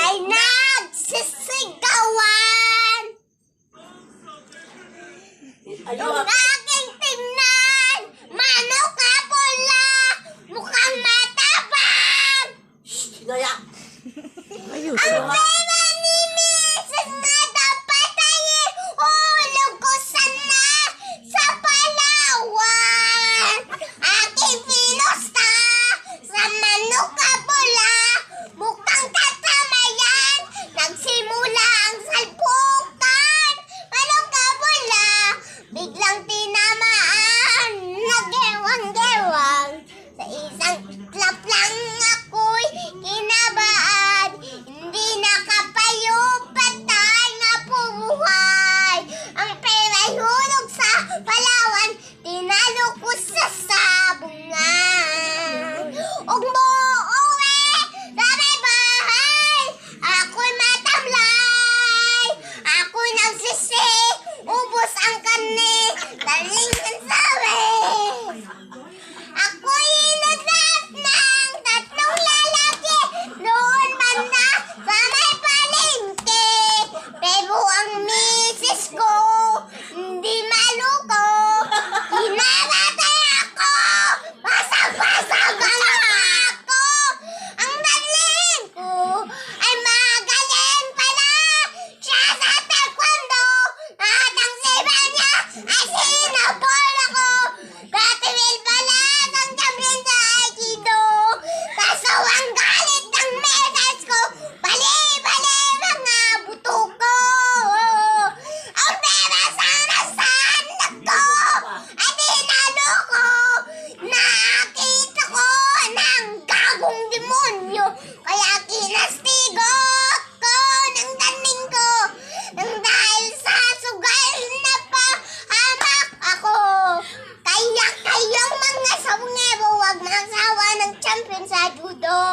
ay nagsisigawan. Yung aking tingnan, manok na pula, mukhang matabang. Sinaya. Ang pera ni Mrs. na dapat ay ihulog ko sana sa Palawan. Aking pinusta sa manok na pula, mukhang tatamayan. Nagsimula ang salpukan. Manok na pula, biglang tinamaan. Nagewang-gewang. Sa isang iklap lang ako'y kinabahan. Hindi nakapayo, patay na pumuhay. Ang pera'y hulog sa Palawan, tinalo ko sa sabungan. Huwag mo uwi sa may bahay, ako'y matamlay. Ako'y nagsisi, ubos ang karne, daling ang sabi. Ako'y inagdas ng tatlong lalaki noon banda sa may palengke. Pero ang misis ko hindi maluko. Hinaratay ako, basag-basag ang ako. Ang daling ko ay magaling pala siya sa taekwondo. At ang siba niya ay sinabol ako. Dati will pala ang champion sa Aikido. Kaso ang galit ng message ko, bali-bali mga buto ko. Ang pera sana sa anak ko ay tinalo ko. Nakita ko ng gagong demonyo, kaya kinastigot ko ng daning ko. Nang dahil sa sugal na pahamak ako. Kaya kayong mga sawngero, huwag magsawa ng champion sa judo.